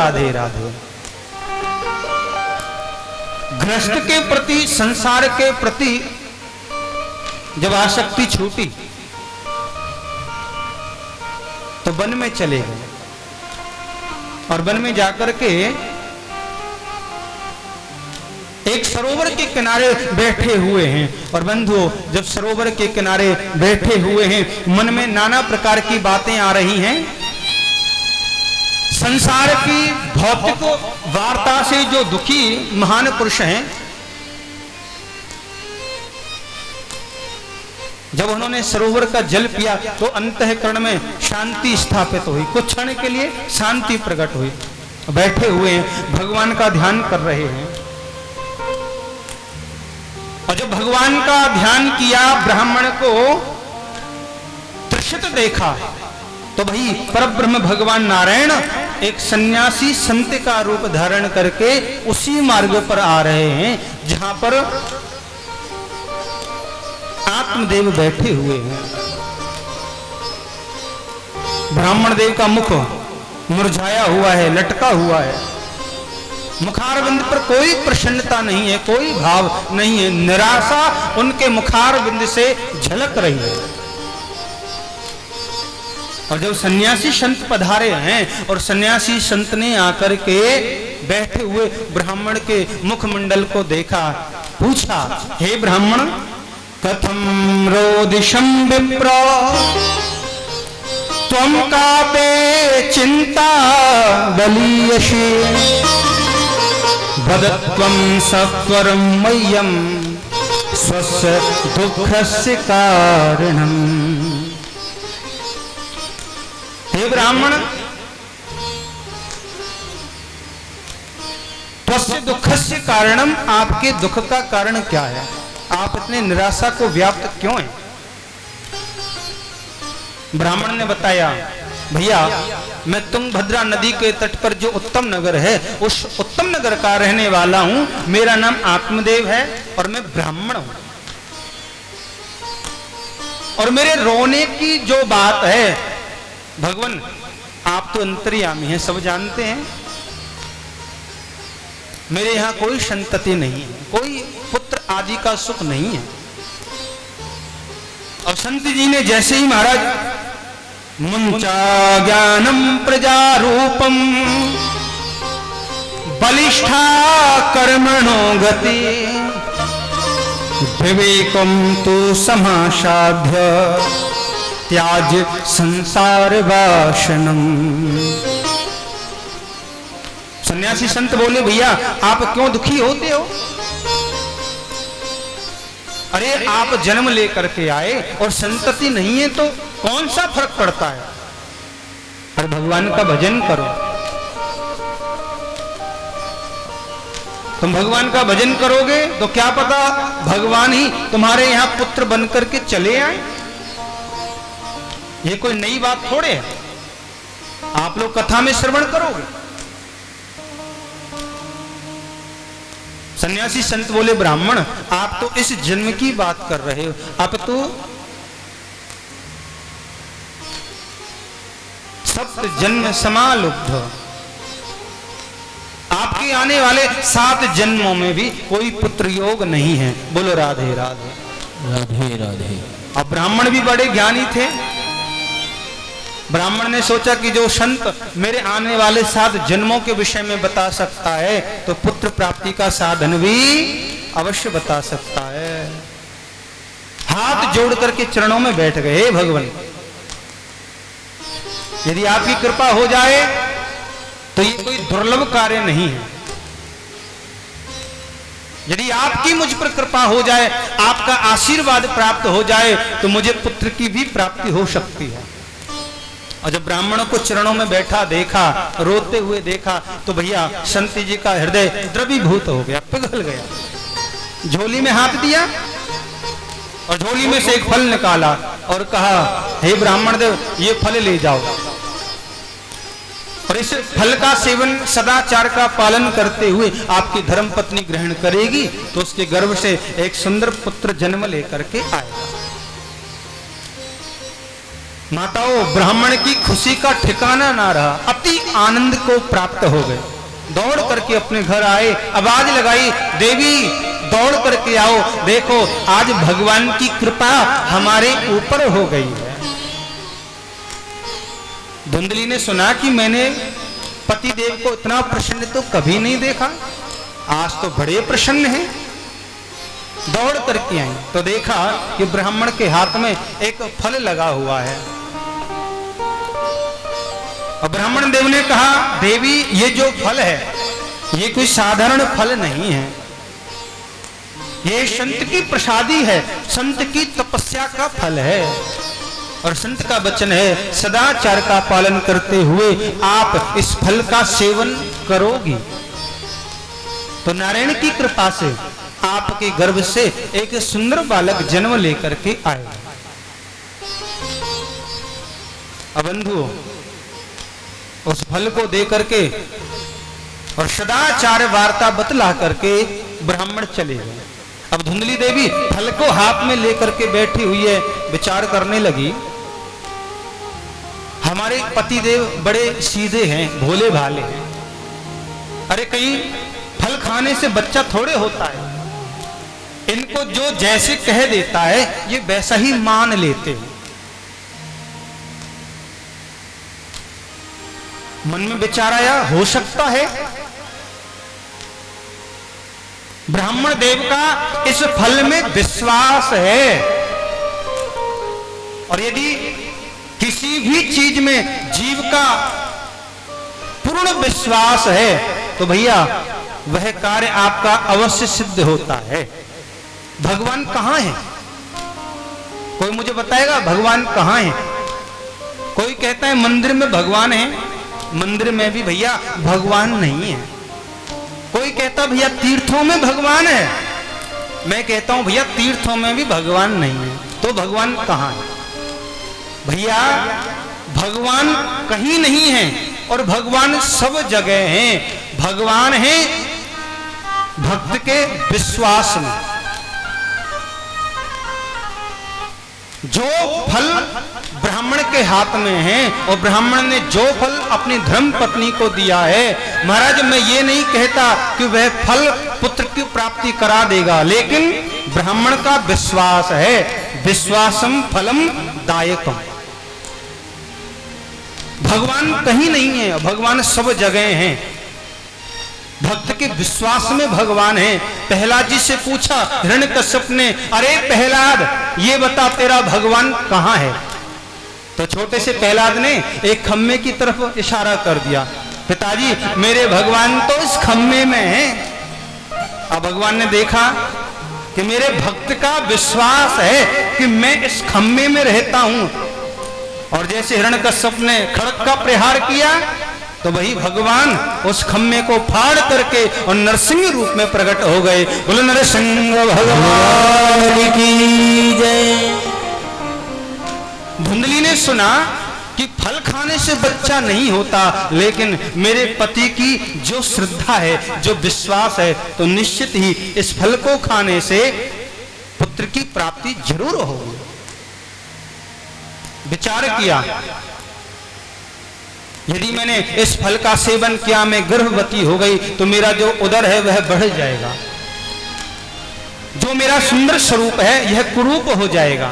राधे राधे। गृहस्थ के प्रति, संसार के प्रति जब आसक्ति छूटी तो वन में चले गए और वन में जाकर के एक सरोवर के किनारे बैठे हुए हैं। और बंधुओं, जब सरोवर के किनारे बैठे हुए हैं, मन में नाना प्रकार की बातें आ रही हैं। संसार की भौतिक वार्ता से जो दुखी महान पुरुष हैं, जब उन्होंने सरोवर का जल पिया तो अंतःकरण में शांति स्थापित हुई, कुछ क्षण के लिए शांति प्रकट हुई। बैठे हुए हैं, भगवान का ध्यान कर रहे हैं। और जब भगवान का ध्यान किया, ब्राह्मण को तृषित देखा, तो भाई परब्रह्म भगवान नारायण एक सन्यासी संत का रूप धारण करके उसी मार्ग पर आ रहे हैं जहां पर आत्मदेव बैठे हुए हैं। ब्राह्मण देव का मुख मुरझाया हुआ है, लटका हुआ है, मुखारविंद पर कोई प्रसन्नता नहीं है, कोई भाव नहीं है, निराशा उनके मुखारविंद से झलक रही है। और जब सन्यासी संत पधारे हैं और सन्यासी संत ने आकर के बैठे हुए ब्राह्मण के मुखमंडल को देखा, पूछा, हे ब्राह्मण, कथम रोदिशं विप्र त्वं कापे चिंता बलीयसी वदत्वं सत्वरं मह्यं स्वस्य दुःखस्य कारणम्। हे ब्राह्मण, त्वस्य दुःखस्य कारणम, आपके दुख का कारण क्या है? आप इतने निराशा को व्याप्त क्यों हैं? ब्राह्मण ने बताया, भैया मैं तुंगभद्रा नदी के तट पर जो उत्तम नगर है, उस उत्तम नगर का रहने वाला हूं। मेरा नाम आत्मदेव है और मैं ब्राह्मण हूं। और मेरे रोने की जो बात है, भगवान आप तो अंतर्यामी हैं, सब जानते हैं। मेरे यहां कोई संतति नहीं है, कोई पुत्र आदि का सुख नहीं है। और संत जी ने जैसे ही महाराज मुंचा ज्ञानम प्रजारूपम बलिष्ठा कर्मणो गति विवेकम तो समासाध्य त्याज संसार वासनम। सन्यासी संत बोले, भैया आप क्यों दुखी होते हो? अरे आप जन्म लेकर के आए और संतति नहीं है तो कौन सा फर्क पड़ता है? पर भगवान का भजन करो। तुम भगवान का भजन करोगे तो क्या पता भगवान ही तुम्हारे यहां पुत्र बनकर के चले आए। ये कोई नई बात थोड़े है, आप लोग कथा में श्रवण करोगे। सन्यासी संत बोले, ब्राह्मण आप तो इस जन्म की बात कर रहे हो, आप तो सप्त जन्म समालुब्ध, आपके आने वाले 7 जन्मों में भी कोई पुत्र योग नहीं है। बोलो राधे राधे राधे राधे। अब ब्राह्मण भी बड़े ज्ञानी थे। ब्राह्मण ने सोचा कि जो संत मेरे आने वाले 7 जन्मों के विषय में बता सकता है तो पुत्र प्राप्ति का साधन भी अवश्य बता सकता है। हाथ जोड़ करके चरणों में बैठ गए, हे भगवान, यदि आपकी कृपा हो जाए तो ये कोई दुर्लभ कार्य नहीं है। यदि आपकी मुझ पर कृपा हो जाए, आपका आशीर्वाद प्राप्त हो जाए तो मुझे पुत्र की भी प्राप्ति हो सकती है। और जब ब्राह्मणों को चरणों में बैठा देखा, रोते हुए देखा, तो भैया संत जी का हृदय द्रवीभूत हो गया, पिघल गया। झोली में हाथ दिया और झोली में से एक फल निकाला और कहा, हे ब्राह्मण देव, ये फल ले जाओ और इस फल का सेवन सदाचार का पालन करते हुए आपकी धर्म पत्नी ग्रहण करेगी तो उसके गर्भ से एक सुंदर पुत्र जन्म लेकर के आएगा। माताओं, ब्राह्मण की खुशी का ठिकाना ना रहा, अति आनंद को प्राप्त हो गए। दौड़ करके अपने घर आए, आवाज लगाई, देवी दौड़ करके आओ, देखो आज भगवान की कृपा हमारे ऊपर हो गई है। धुंधली ने सुना कि मैंने पति देव को इतना प्रसन्न तो कभी नहीं देखा, आज तो बड़े प्रसन्न हैं। दौड़ करके आई तो देखा कि ब्राह्मण के हाथ में एक फल लगा हुआ है। और ब्राह्मण देव ने कहा, देवी ये जो फल है ये कोई साधारण फल नहीं है, ये संत की प्रसादी है, संत की तपस्या का फल है। और संत का वचन है, सदाचार का पालन करते हुए आप इस फल का सेवन करोगी तो नारायण की कृपा से आपके गर्भ से एक सुंदर बालक जन्म लेकर के आए। अब बंधुओं, उस फल को दे करके और सदाचार वार्ता बतला करके ब्राह्मण चले गए। अब धुंधली देवी फल को हाथ में लेकर के बैठी हुई है, विचार करने लगी, हमारे पति देव बड़े सीधे हैं, भोले भाले हैं, अरे कहीं फल खाने से बच्चा थोड़े होता है, इनको जो जैसे कह देता है ये वैसा ही मान लेते हैं। मन में विचार आया, हो सकता है ब्राह्मण देव का इस फल में विश्वास है, और यदि किसी भी चीज में जीव का पूर्ण विश्वास है तो भैया वह कार्य आपका अवश्य सिद्ध होता है। भगवान कहां है? कोई मुझे बताएगा भगवान कहां है? कोई कहता है मंदिर में भगवान है, मंदिर में भी भैया भगवान नहीं है। कोई कहता भैया तीर्थों में भगवान है, मैं कहता हूं भैया तीर्थों में भी भगवान नहीं है, तो भगवान कहां है? भैया भगवान कहीं नहीं है और भगवान सब जगह हैं। भगवान है भक्त के विश्वास में। जो फल ब्राह्मण के हाथ में है और ब्राह्मण ने जो फल अपनी धर्म पत्नी को दिया है, महाराज मैं ये नहीं कहता कि वह फल पुत्र की प्राप्ति करा देगा, लेकिन ब्राह्मण का विश्वास है, विश्वासम फलम दायकम। भगवान कहीं नहीं है, भगवान सब जगह हैं। भक्त के विश्वास में भगवान है। प्रहलाद जी से पूछा हिरण्यकश्यप ने, अरे प्रहलाद ये बता तेरा भगवान कहां है? तो छोटे से प्रहलाद ने एक खम्मे की तरफ इशारा कर दिया, पिताजी मेरे भगवान तो इस खम्मे में हैं। अब भगवान ने देखा कि मेरे भक्त का विश्वास है कि मैं इस खम्मे में रहता हूं, और जैसे हिरण्यकश्यप ने खड़ग का प्रहार किया तो वही भगवान उस खम्मे को फाड़ करके और नरसिंह रूप में प्रकट हो गए। बोलो नरसिंह भगवान की जय। धुंधली ने सुना कि फल खाने से बच्चा नहीं होता, लेकिन मेरे पति की जो श्रद्धा है, जो विश्वास है, तो निश्चित ही इस फल को खाने से पुत्र की प्राप्ति जरूर होगी। विचार किया, यदि मैंने इस फल का सेवन किया, मैं गर्भवती हो गई तो मेरा जो उदर है वह बढ़ जाएगा, जो मेरा सुंदर स्वरूप है यह कुरूप हो जाएगा।